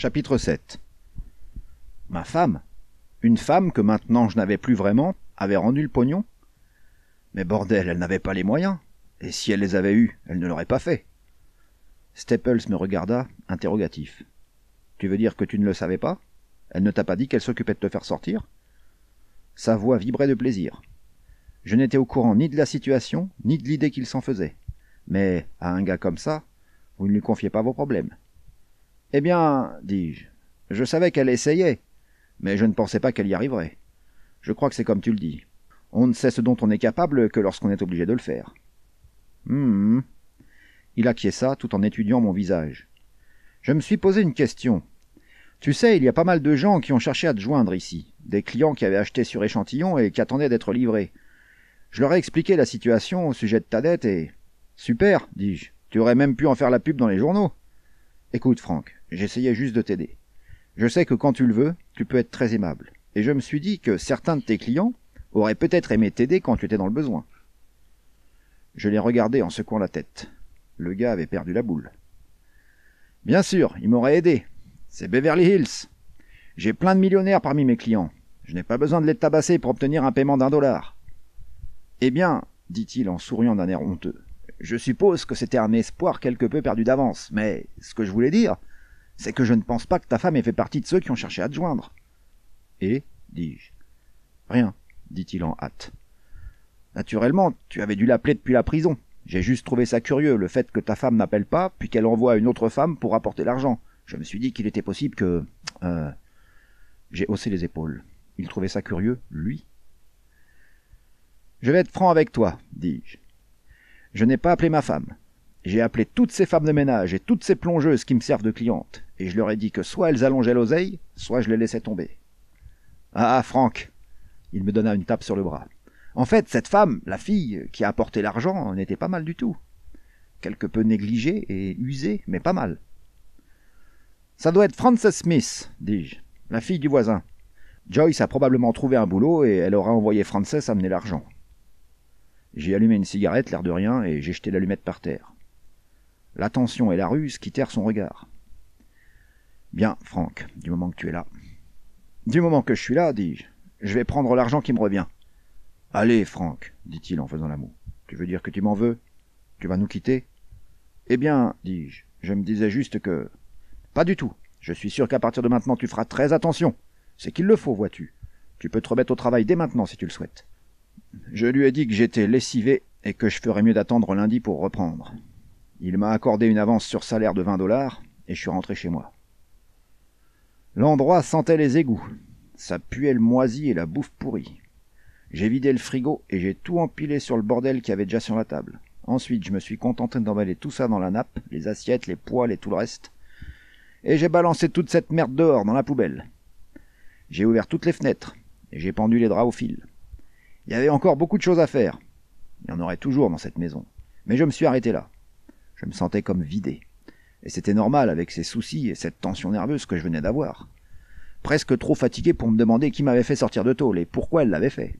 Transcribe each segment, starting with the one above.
Chapitre 7. Ma femme, une femme que maintenant je n'avais plus vraiment, avait rendu le pognon. Mais bordel, elle n'avait pas les moyens, et si elle les avait eus, elle ne l'aurait pas fait. Staples me regarda, interrogatif. Tu veux dire que tu ne le savais pas? Elle ne t'a pas dit qu'elle s'occupait de te faire sortir? Sa voix vibrait de plaisir. Je n'étais au courant ni de la situation, ni de l'idée qu'il s'en faisait. Mais, à un gars comme ça, vous ne lui confiez pas vos problèmes. Eh bien, dis-je, je savais qu'elle essayait, mais je ne pensais pas qu'elle y arriverait. Je crois que c'est comme tu le dis. On ne sait ce dont on est capable que lorsqu'on est obligé de le faire. Il acquiesça tout en étudiant mon visage. Je me suis posé une question. Tu sais, il y a pas mal de gens qui ont cherché à te joindre ici, des clients qui avaient acheté sur échantillon et qui attendaient d'être livrés. Je leur ai expliqué la situation au sujet de ta dette et... Super, dis-je, tu aurais même pu en faire la pub dans les journaux. Écoute, Franck, j'essayais juste de t'aider. Je sais que quand tu le veux, tu peux être très aimable. Et je me suis dit que certains de tes clients auraient peut-être aimé t'aider quand tu étais dans le besoin. Je l'ai regardé en secouant la tête. Le gars avait perdu la boule. Bien sûr, il m'aurait aidé. C'est Beverly Hills. J'ai plein de millionnaires parmi mes clients. Je n'ai pas besoin de les tabasser pour obtenir un paiement d'$1. Eh bien, dit-il en souriant d'un air honteux, je suppose que c'était un espoir quelque peu perdu d'avance, mais ce que je voulais dire, c'est que je ne pense pas que ta femme ait fait partie de ceux qui ont cherché à te joindre. Et, dis-je. Rien, dit-il en hâte. Naturellement, tu avais dû l'appeler depuis la prison. J'ai juste trouvé ça curieux, le fait que ta femme n'appelle pas, puis qu'elle envoie une autre femme pour apporter l'argent. Je me suis dit qu'il était possible que... J'ai haussé les épaules. Il trouvait ça curieux, lui. Je vais être franc avec toi, dis-je. Je n'ai pas appelé ma femme. J'ai appelé toutes ces femmes de ménage et toutes ces plongeuses qui me servent de clientes, et je leur ai dit que soit elles allongeaient l'oseille, soit je les laissais tomber. Ah, Franck! Il me donna une tape sur le bras. En fait, cette femme, la fille qui a apporté l'argent, n'était pas mal du tout. Quelque peu négligée et usée, mais pas mal. Ça doit être Frances Smith, dis-je, la fille du voisin. Joyce a probablement trouvé un boulot et elle aura envoyé Frances amener l'argent. J'ai allumé une cigarette, l'air de rien, et j'ai jeté l'allumette par terre. L'attention et la ruse quittèrent son regard. Bien, Franck, du moment que tu es là. Du moment que je suis là, dis-je, je vais prendre l'argent qui me revient. Allez, Franck, dit-il en faisant la moue. Tu veux dire que tu m'en veux? Tu vas nous quitter? Eh bien, dis-je, je me disais juste que... Pas du tout. Je suis sûr qu'à partir de maintenant, tu feras très attention. C'est qu'il le faut, vois-tu. Tu peux te remettre au travail dès maintenant si tu le souhaites. Je lui ai dit que j'étais lessivé et que je ferais mieux d'attendre lundi pour reprendre. Il m'a accordé une avance sur salaire de $20 et je suis rentré chez moi. L'endroit sentait les égouts. Ça puait le moisi et la bouffe pourrie. J'ai vidé le frigo et j'ai tout empilé sur le bordel qu'il y avait déjà sur la table. Ensuite, je me suis contenté d'emballer tout ça dans la nappe, les assiettes, les poêles et tout le reste. Et j'ai balancé toute cette merde dehors, dans la poubelle. J'ai ouvert toutes les fenêtres et j'ai pendu les draps au fil. Il y avait encore beaucoup de choses à faire. Il y en aurait toujours dans cette maison. Mais je me suis arrêté là. Je me sentais comme vidé. Et c'était normal avec ces soucis et cette tension nerveuse que je venais d'avoir. Presque trop fatigué pour me demander qui m'avait fait sortir de tôle et pourquoi elle l'avait fait.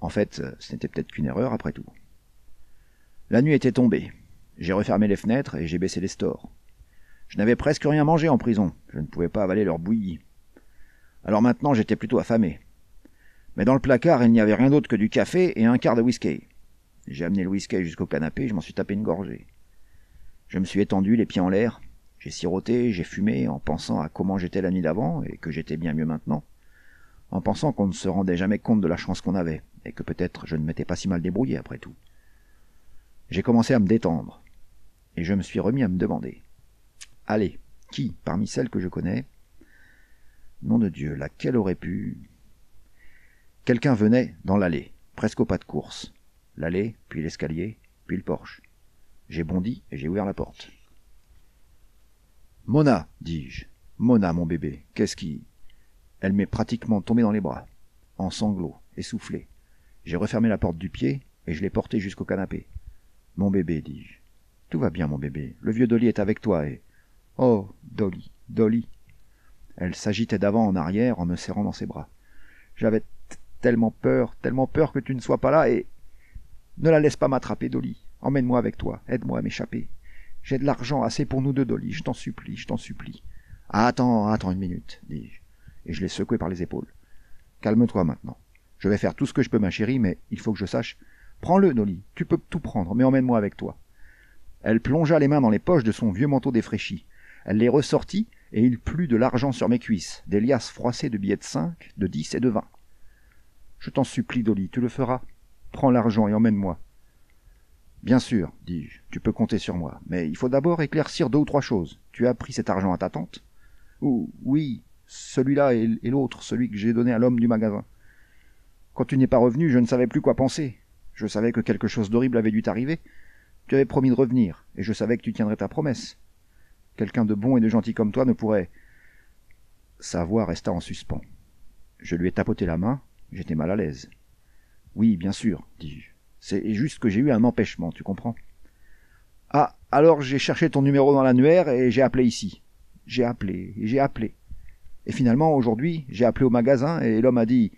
En fait, ce n'était peut-être qu'une erreur après tout. La nuit était tombée. J'ai refermé les fenêtres et j'ai baissé les stores. Je n'avais presque rien mangé en prison. Je ne pouvais pas avaler leur bouillie. Alors maintenant, j'étais plutôt affamé. Mais dans le placard, il n'y avait rien d'autre que du café et un quart de whisky. J'ai amené le whisky jusqu'au canapé et je m'en suis tapé une gorgée. Je me suis étendu, les pieds en l'air. J'ai siroté, j'ai fumé, en pensant à comment j'étais la nuit d'avant et que j'étais bien mieux maintenant. En pensant qu'on ne se rendait jamais compte de la chance qu'on avait et que peut-être je ne m'étais pas si mal débrouillé après tout. J'ai commencé à me détendre et je me suis remis à me demander. Allez, qui, parmi celles que je connais... Nom de Dieu, laquelle aurait pu... Quelqu'un venait dans l'allée, presque au pas de course. L'allée, puis l'escalier, puis le porche. J'ai bondi et j'ai ouvert la porte. Mona, dis-je. Mona, mon bébé, qu'est-ce qui... Elle m'est pratiquement tombée dans les bras, en sanglots, essoufflée. J'ai refermé la porte du pied et je l'ai portée jusqu'au canapé. Mon bébé, dis-je. Tout va bien, mon bébé. Le vieux Dolly est avec toi et... Oh, Dolly, Dolly. Elle s'agitait d'avant en arrière en me serrant dans ses bras. J'avais tellement peur que tu ne sois pas là et... Ne la laisse pas m'attraper, Dolly. Emmène-moi avec toi, aide-moi à m'échapper. J'ai de l'argent assez pour nous deux, Dolly, je t'en supplie, je t'en supplie. Attends une minute, dis-je, et je l'ai secoué par les épaules. Calme-toi maintenant. Je vais faire tout ce que je peux, ma chérie, mais il faut que je sache. Prends-le, Dolly, tu peux tout prendre, mais emmène-moi avec toi. Elle plongea les mains dans les poches de son vieux manteau défraîchi. Elle les ressortit, et il plut de l'argent sur mes cuisses, des liasses froissées de billets de 5, de 10 et de 20. Je t'en supplie, Dolly, tu le feras. Prends l'argent et emmène-moi. Bien sûr, dis-je, tu peux compter sur moi, mais il faut d'abord éclaircir 2 ou 3 choses. Tu as pris cet argent à ta tante? Oui, celui-là et l'autre, celui que j'ai donné à l'homme du magasin. Quand tu n'es pas revenu, je ne savais plus quoi penser. Je savais que quelque chose d'horrible avait dû t'arriver. Tu avais promis de revenir, et je savais que tu tiendrais ta promesse. Quelqu'un de bon et de gentil comme toi ne pourrait... Sa voix resta en suspens. Je lui ai tapoté la main, j'étais mal à l'aise. Oui, bien sûr, dis-je. C'est juste que j'ai eu un empêchement, tu comprends? Ah, alors j'ai cherché ton numéro dans l'annuaire et j'ai appelé ici. J'ai appelé. Et finalement, aujourd'hui, j'ai appelé au magasin et l'homme a dit...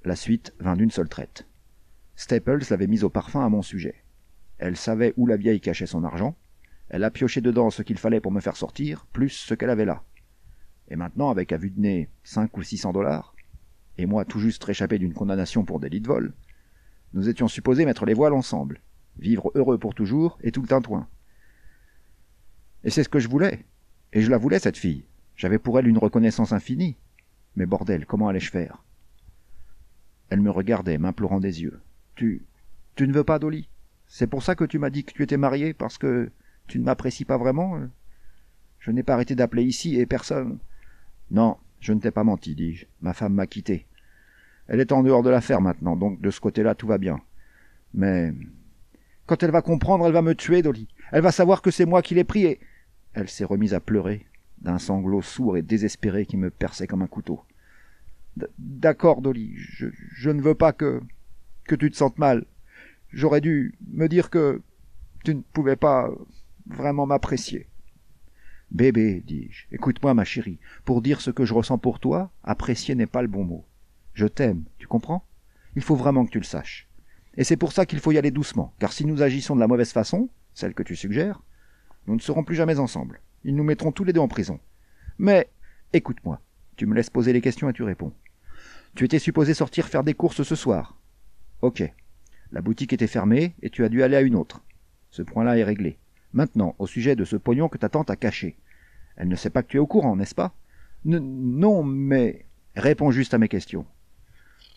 La suite vint d'une seule traite. Staples l'avait mise au parfum à mon sujet. Elle savait où la vieille cachait son argent. Elle a pioché dedans ce qu'il fallait pour me faire sortir, plus ce qu'elle avait là. Et maintenant, avec à vue de nez 5 ou 600 $, et moi tout juste réchappé d'une condamnation pour délit de vol, nous étions supposés mettre les voiles ensemble, vivre heureux pour toujours et tout le tintouin. Et c'est ce que je voulais. Et je la voulais, cette fille. J'avais pour elle une reconnaissance infinie. Mais bordel, comment allais-je faire? Elle me regardait, m'implorant des yeux. Tu ne veux pas, Dolly? C'est pour ça que tu m'as dit que tu étais marié, parce que tu ne m'apprécies pas vraiment? Je n'ai pas arrêté d'appeler ici, et personne... Non, je ne t'ai pas menti, dis-je. Ma femme m'a quitté. Elle est en dehors de l'affaire maintenant, donc de ce côté-là, tout va bien. Mais... Quand elle va comprendre, elle va me tuer, Dolly. Elle va savoir que c'est moi qui l'ai pris, et... Elle s'est remise à pleurer, d'un sanglot sourd et désespéré qui me perçait comme un couteau. D'accord, Dolly, je ne veux pas que tu te sentes mal. J'aurais dû me dire que tu ne pouvais pas vraiment m'apprécier. Bébé, dis-je, écoute-moi, ma chérie, pour dire ce que je ressens pour toi, apprécier n'est pas le bon mot. Je t'aime, tu comprends? Il faut vraiment que tu le saches. Et c'est pour ça qu'il faut y aller doucement, car si nous agissons de la mauvaise façon, celle que tu suggères, nous ne serons plus jamais ensemble. Ils nous mettront tous les deux en prison. Mais, écoute-moi, tu me laisses poser les questions et tu réponds. Tu étais supposé sortir faire des courses ce soir. Ok. La boutique était fermée et tu as dû aller à une autre. Ce point-là est réglé. Maintenant, au sujet de ce pognon que ta tante a caché. Elle ne sait pas que tu es au courant, n'est-ce pas? Non, mais... Réponds juste à mes questions.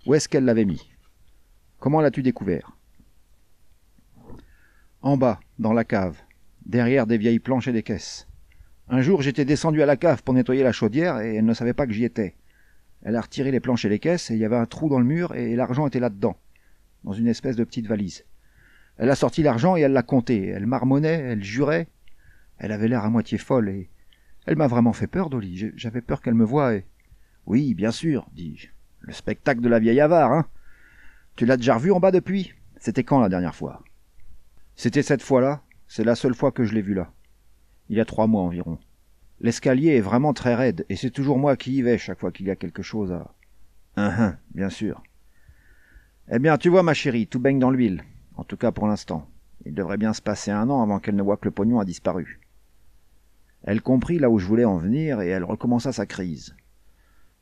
Où est-ce qu'elle l'avait mis? Comment l'as-tu découvert? En bas, dans la cave, derrière des vieilles planches et des caisses. Un jour, j'étais descendu à la cave pour nettoyer la chaudière et elle ne savait pas que j'y étais. Elle a retiré les planches et les caisses et il y avait un trou dans le mur et l'argent était là-dedans, dans une espèce de petite valise. Elle a sorti l'argent et elle l'a compté. Elle marmonnait, elle jurait. Elle avait l'air à moitié folle et... Elle m'a vraiment fait peur, Dolly. J'avais peur qu'elle me voie et... Oui, bien sûr, dis-je. Le spectacle de la vieille avare, hein? Tu l'as déjà revu en bas depuis? C'était quand la dernière fois? C'était cette fois-là. C'est la seule fois que je l'ai vue là. Il y a 3 mois environ. L'escalier est vraiment très raide et c'est toujours moi qui y vais chaque fois qu'il y a quelque chose à... Bien sûr. Eh bien, tu vois, ma chérie, tout baigne dans l'huile. En tout cas pour l'instant. Il devrait bien se passer 1 an avant qu'elle ne voie que le pognon a disparu. Elle comprit là où je voulais en venir et elle recommença sa crise.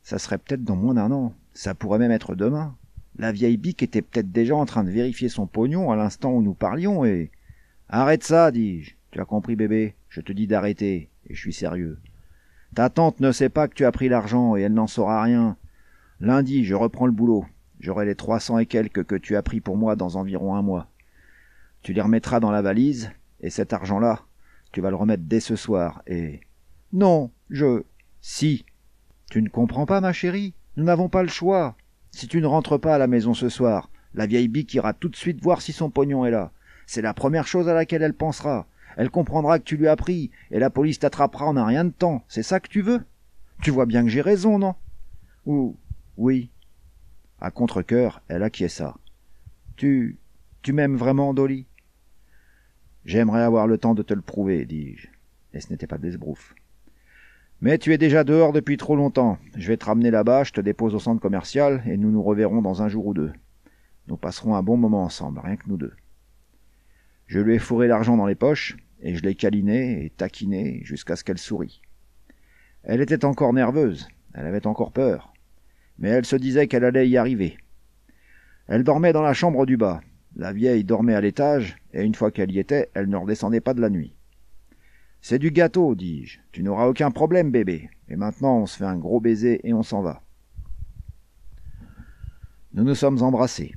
Ça serait peut-être dans moins d'1 an. Ça pourrait même être demain. La vieille bique était peut-être déjà en train de vérifier son pognon à l'instant où nous parlions et... Arrête ça, dis-je. Tu as compris, bébé? Je te dis d'arrêter, et je suis sérieux. Ta tante ne sait pas que tu as pris l'argent et elle n'en saura rien. Lundi, je reprends le boulot. J'aurai les 300 et quelques que tu as pris pour moi dans environ 1 mois. Tu les remettras dans la valise, et cet argent-là, tu vas le remettre dès ce soir, et... Non, Si. Tu ne comprends pas, ma chérie? Nous n'avons pas le choix. Si tu ne rentres pas à la maison ce soir, la vieille bique ira tout de suite voir si son pognon est là. C'est la première chose à laquelle elle pensera. Elle comprendra que tu lui as pris, et la police t'attrapera en un rien de temps. C'est ça que tu veux? Tu vois bien que j'ai raison, non? Oui. À contre-cœur, elle acquiesça. Tu m'aimes vraiment, Dolly? J'aimerais avoir le temps de te le prouver, dis-je. Et ce n'était pas d'esbrouffe. Mais tu es déjà dehors depuis trop longtemps. Je vais te ramener là-bas, je te dépose au centre commercial, et nous nous reverrons dans 1 jour ou 2. Nous passerons un bon moment ensemble, rien que nous deux. Je lui ai fourré l'argent dans les poches, et je l'ai câliné et taquiné jusqu'à ce qu'elle sourit. Elle était encore nerveuse, elle avait encore peur, mais elle se disait qu'elle allait y arriver. Elle dormait dans la chambre du bas. La vieille dormait à l'étage, et une fois qu'elle y était, elle ne redescendait pas de la nuit. « C'est du gâteau, dis-je. Tu n'auras aucun problème, bébé. Et maintenant, on se fait un gros baiser et on s'en va. » Nous nous sommes embrassés.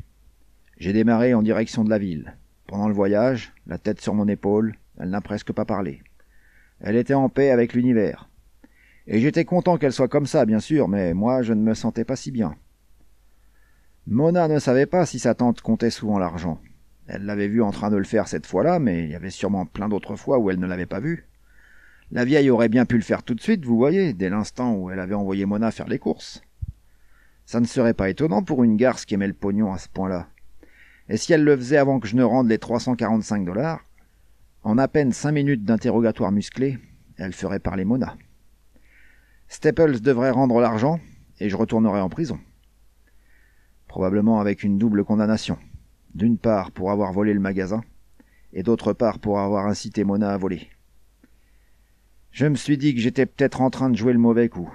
J'ai démarré en direction de la ville. Pendant le voyage, la tête sur mon épaule, elle n'a presque pas parlé. Elle était en paix avec l'univers. Et j'étais content qu'elle soit comme ça, bien sûr, mais moi, je ne me sentais pas si bien. Mona ne savait pas si sa tante comptait souvent l'argent. Elle l'avait vu en train de le faire cette fois-là, mais il y avait sûrement plein d'autres fois où elle ne l'avait pas vu. La vieille aurait bien pu le faire tout de suite, vous voyez, dès l'instant où elle avait envoyé Mona faire les courses. Ça ne serait pas étonnant pour une garce qui aimait le pognon à ce point-là. Et si elle le faisait avant que je ne rende les 345 $, en à peine 5 minutes d'interrogatoire musclé, elle ferait parler Mona. Staples devrait rendre l'argent, et je retournerai en prison. Probablement avec une double condamnation. D'une part pour avoir volé le magasin, et d'autre part pour avoir incité Mona à voler. Je me suis dit que j'étais peut-être en train de jouer le mauvais coup.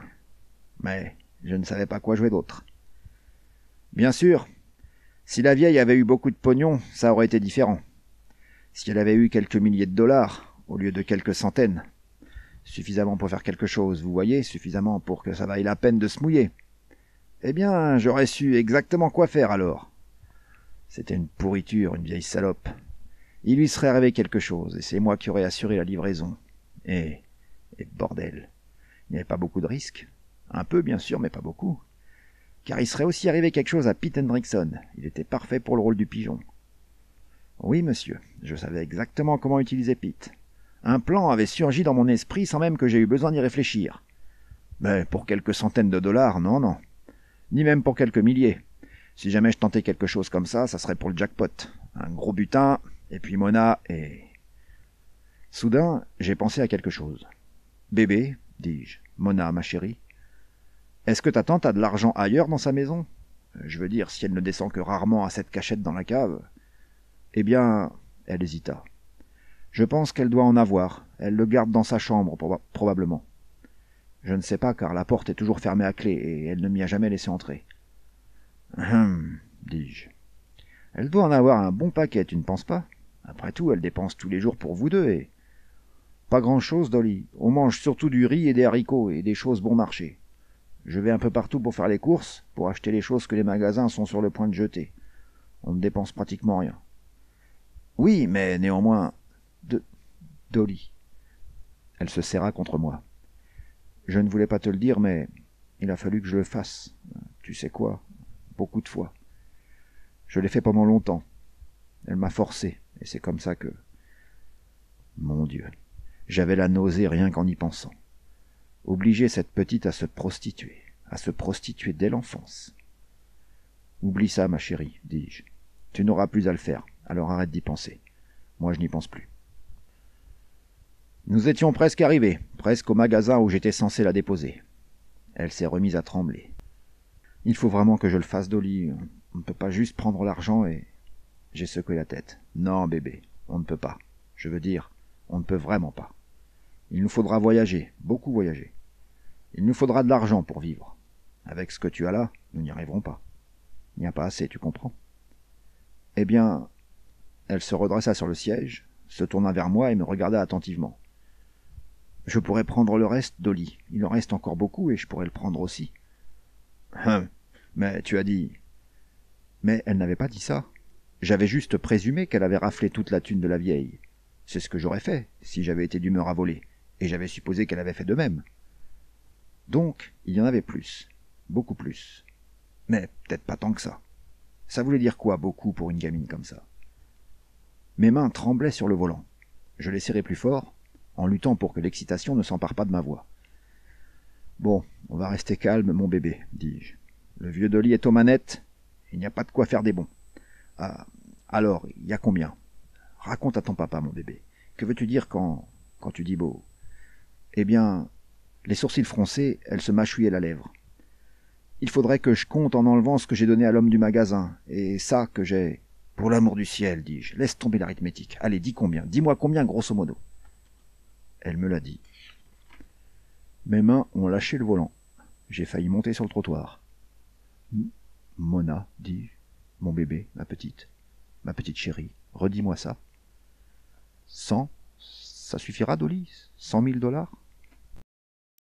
Mais je ne savais pas quoi jouer d'autre. Bien sûr, si la vieille avait eu beaucoup de pognon, ça aurait été différent. Si elle avait eu quelques milliers de dollars, au lieu de quelques centaines. Suffisamment pour faire quelque chose, vous voyez, suffisamment pour que ça vaille la peine de se mouiller. Eh bien, j'aurais su exactement quoi faire alors. C'était une pourriture, une vieille salope. Il lui serait arrivé quelque chose, et c'est moi qui aurais assuré la livraison. Et bordel, il n'y avait pas beaucoup de risques. Un peu, bien sûr, mais pas beaucoup. Car il serait aussi arrivé quelque chose à Pete Hendrickson. Il était parfait pour le rôle du pigeon. Oui, monsieur, je savais exactement comment utiliser Pete. Un plan avait surgi dans mon esprit sans même que j'aie eu besoin d'y réfléchir. Mais pour quelques centaines de dollars, non. Ni même pour quelques milliers. Si jamais je tentais quelque chose comme ça serait pour le jackpot. Un gros butin, et puis Mona, et... Soudain, j'ai pensé à quelque chose. « Bébé, dis-je, Mona, ma chérie, est-ce que ta tante a de l'argent ailleurs dans sa maison? Je veux dire, si elle ne descend que rarement à cette cachette dans la cave. » Eh bien, elle hésita. « Je pense qu'elle doit en avoir. Elle le garde dans sa chambre, probablement. Je ne sais pas, car la porte est toujours fermée à clé, et elle ne m'y a jamais laissé entrer. » Dis-je. « Elle doit en avoir un bon paquet, tu ne penses pas? Après tout, elle dépense tous les jours pour vous deux, et... » « Pas grand-chose, Dolly. On mange surtout du riz et des haricots, et des choses bon marché. Je vais un peu partout pour faire les courses, pour acheter les choses que les magasins sont sur le point de jeter. On ne dépense pratiquement rien. »« Oui, mais néanmoins... » Dolly. Elle se serra contre moi. « Je ne voulais pas te le dire, mais il a fallu que je le fasse. Tu sais quoi? Beaucoup de fois. Je l'ai fait pendant longtemps. Elle m'a forcé, et c'est comme ça que... Mon Dieu, j'avais la nausée rien qu'en y pensant. Obliger cette petite à se prostituer dès l'enfance. « Oublie ça, ma chérie, dis-je. Tu n'auras plus à le faire, alors arrête d'y penser. Moi, je n'y pense plus. » Nous étions presque arrivés, presque au magasin où j'étais censé la déposer. Elle s'est remise à trembler. « Il faut vraiment que je le fasse, Dolly. On ne peut pas juste prendre l'argent et... » J'ai secoué la tête. « Non, bébé, on ne peut pas. Je veux dire, on ne peut vraiment pas. Il nous faudra voyager, beaucoup voyager. Il nous faudra de l'argent pour vivre. Avec ce que tu as là, nous n'y arriverons pas. Il n'y a pas assez, tu comprends? » Eh bien, elle se redressa sur le siège, se tourna vers moi et me regarda attentivement. « Je pourrais prendre le reste, Dolly. Il en reste encore beaucoup et je pourrais le prendre aussi. »« Mais tu as dit... » Mais elle n'avait pas dit ça. J'avais juste présumé qu'elle avait raflé toute la thune de la vieille. C'est ce que j'aurais fait, si j'avais été d'humeur à voler, et j'avais supposé qu'elle avait fait de même. Donc, il y en avait plus, beaucoup plus. Mais peut-être pas tant que ça. Ça voulait dire quoi, beaucoup, pour une gamine comme ça? Mes mains tremblaient sur le volant. Je les serrais plus fort, en luttant pour que l'excitation ne s'empare pas de ma voix. « Bon, on va rester calme, mon bébé, dis-je. Le vieux Dolly est aux manettes, il n'y a pas de quoi faire des bons. Ah, alors, il y a combien? Raconte à ton papa, mon bébé. Que veux-tu dire quand tu dis beau? » Eh bien, les sourcils froncés, elle se mâchouillait la lèvre. « Il faudrait que je compte en enlevant ce que j'ai donné à l'homme du magasin, et ça que j'ai... »« Pour l'amour du ciel, dis-je, laisse tomber l'arithmétique. Allez, dis combien, dis-moi combien, grosso modo. » Elle me l'a dit. Mes mains ont lâché le volant. J'ai failli monter sur le trottoir. Mona, dis, mon bébé, ma petite chérie, redis-moi ça. 100, ça suffira, Dolly? 100 000 $?